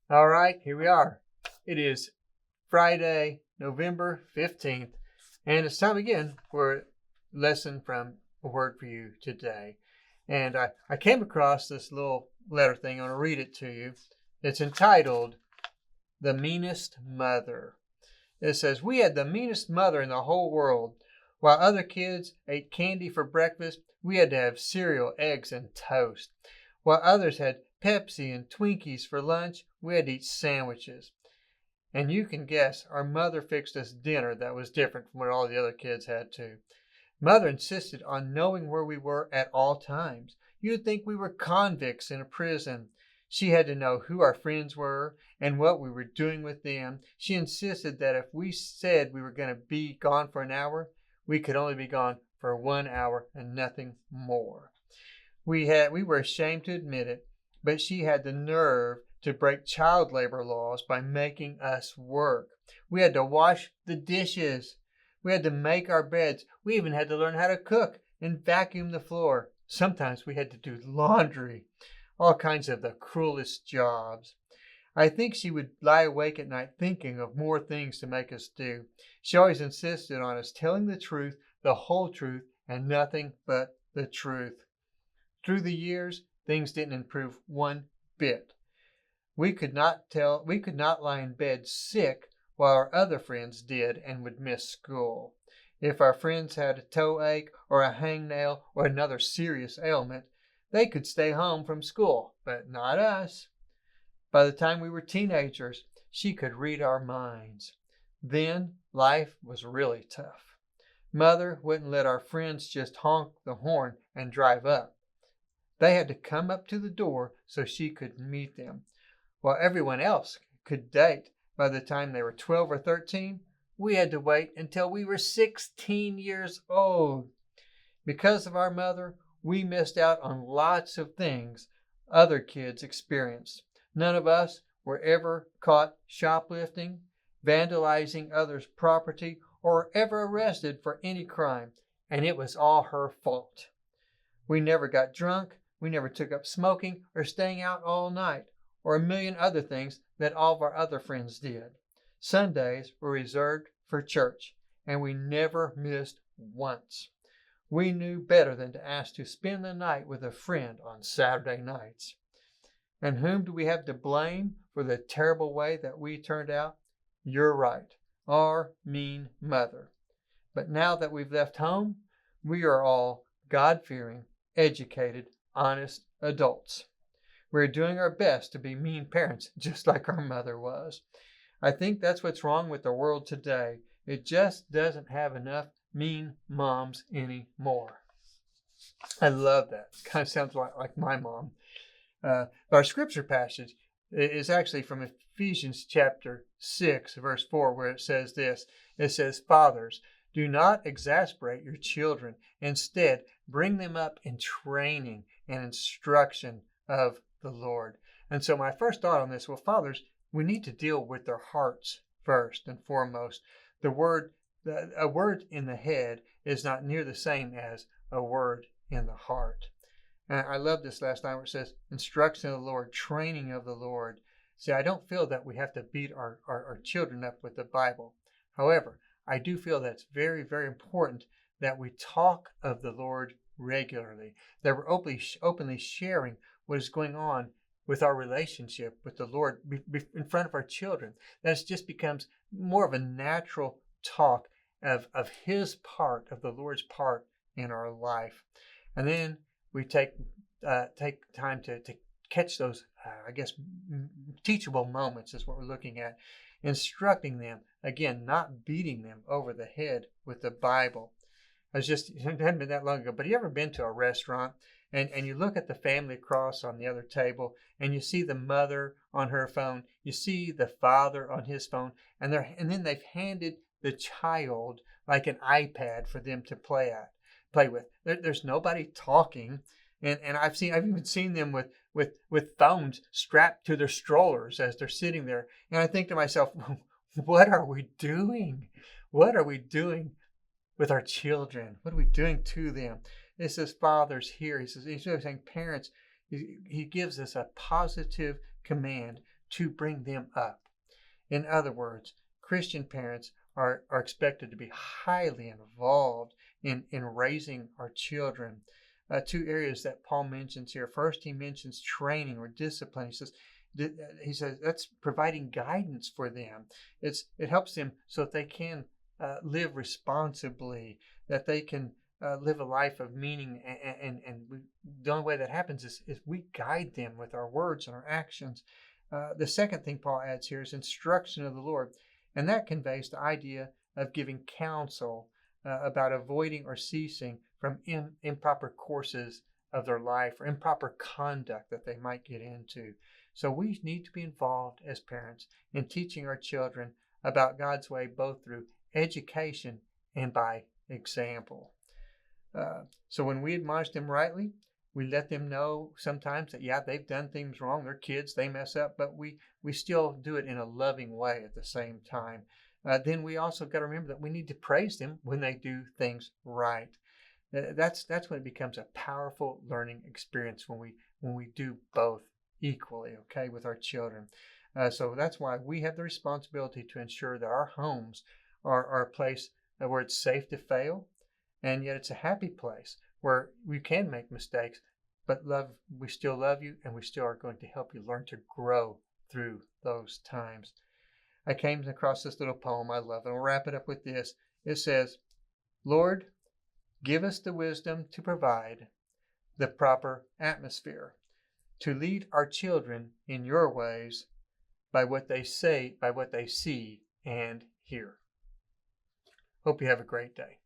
All right, here we are. It is Friday, November 15th, and it's time again for a lesson from A Word for You today. And I came across this little letter thing. I want to read it to you. It's entitled, The Meanest Mother. It says, "We had the meanest mother in the whole world. While other kids ate candy for breakfast, we had to have cereal, eggs, and toast. While others had Pepsi and Twinkies for lunch, we had to eat sandwiches. And you can guess, our mother fixed us dinner that was different from what all the other kids had too. Mother insisted on knowing where we were at all times. You'd think we were convicts in a prison. She had to know who our friends were and what we were doing with them. She insisted that if we said we were going to be gone for an hour, we could only be gone for 1 hour and nothing more. We were ashamed to admit it, but she had the nerve to break child labor laws by making us work. We had to wash the dishes. We had to make our beds. We even had to learn how to cook and vacuum the floor. Sometimes we had to do laundry. All kinds of the cruelest jobs. I think she would lie awake at night thinking of more things to make us do. She always insisted on us telling the truth, the whole truth, and nothing but the truth. Through the years, things didn't improve one bit. We could not lie in bed sick while our other friends did and would miss school. If our friends had a toe ache or a hangnail or another serious ailment, they could stay home from school, but not us. By the time we were teenagers, she could read our minds. Then life was really tough. Mother wouldn't let our friends just honk the horn and drive up. They had to come up to the door so she could meet them. While everyone else could date by the time they were 12 or 13, we had to wait until we were 16 years old. Because of our mother, we missed out on lots of things other kids experienced. None of us were ever caught shoplifting, vandalizing others' property, or ever arrested for any crime, and it was all her fault. We never got drunk. We never took up smoking or staying out all night, or a million other things that all of our other friends did. Sundays were reserved for church, and we never missed once. We knew better than to ask to spend the night with a friend on Saturday nights. And whom do we have to blame for the terrible way that we turned out? You're right, our mean mother. But now that we've left home, we are all God-fearing, educated, honest adults. We're doing our best to be mean parents, just like our mother was. I think that's what's wrong with the world today. It just doesn't have enough mean moms anymore. I love that. Kind of sounds like my mom. Our scripture passage is actually from Ephesians chapter 6, verse 4, where it says this. It says, "Fathers, do not exasperate your children. Instead, bring them up in training and instruction of the Lord." And so my first thought on this, well, fathers, we need to deal with their hearts first and foremost. A word in the head is not near the same as a word in the heart. And I love this last line where it says, instruction of the Lord, training of the Lord. See, I don't feel that we have to beat our children up with the Bible. However, I do feel that it's very, very important that we talk of the Lord regularly, that we're openly sharing what is going on with our relationship with the Lord in front of our children. That it just becomes more of a natural talk of His part, of the Lord's part in our life. And then we take time to catch those, teachable moments is what we're looking at. Instructing them, again, not beating them over the head with the Bible. It hadn't been that long ago, but you ever been to a restaurant and you look at the family across on the other table and you see the mother on her phone, you see the father on his phone, and then they've handed the child like an iPad for them to play with. There's nobody talking, and I've even seen them with phones strapped to their strollers as they're sitting there, and I think to myself, what are we doing? What are we doing with our children? What are we doing to them? It says fathers here. He's saying parents. He gives us a positive command to bring them up. In other words, Christian parents are expected to be highly involved in raising our children. Two areas that Paul mentions here. First, he mentions training or discipline. He says that's providing guidance for them. It helps them so that they can live responsibly, that they can live a life of meaning. The only way that happens is we guide them with our words and our actions. The second thing Paul adds here is instruction of the Lord, and that conveys the idea of giving counsel about avoiding or ceasing from improper courses of their life or improper conduct that they might get into. So we need to be involved as parents in teaching our children about God's way, both through education and by example. So when we admonish them rightly, we let them know sometimes that, yeah, they've done things wrong. They're kids, they mess up, but we still do it in a loving way at the same time. Then we also got to remember that we need to praise them when they do things right. That's when it becomes a powerful learning experience when we do both equally, okay, with our children. So that's why we have the responsibility to ensure that our homes are a place where it's safe to fail, and yet it's a happy place where we can make mistakes, but we still love you, and we still are going to help you learn to grow through those times. I came across this little poem I love, and I'll wrap it up with this. It says, Lord, give us the wisdom to provide the proper atmosphere, to lead our children in your ways by what they say, by what they see and hear. Hope you have a great day.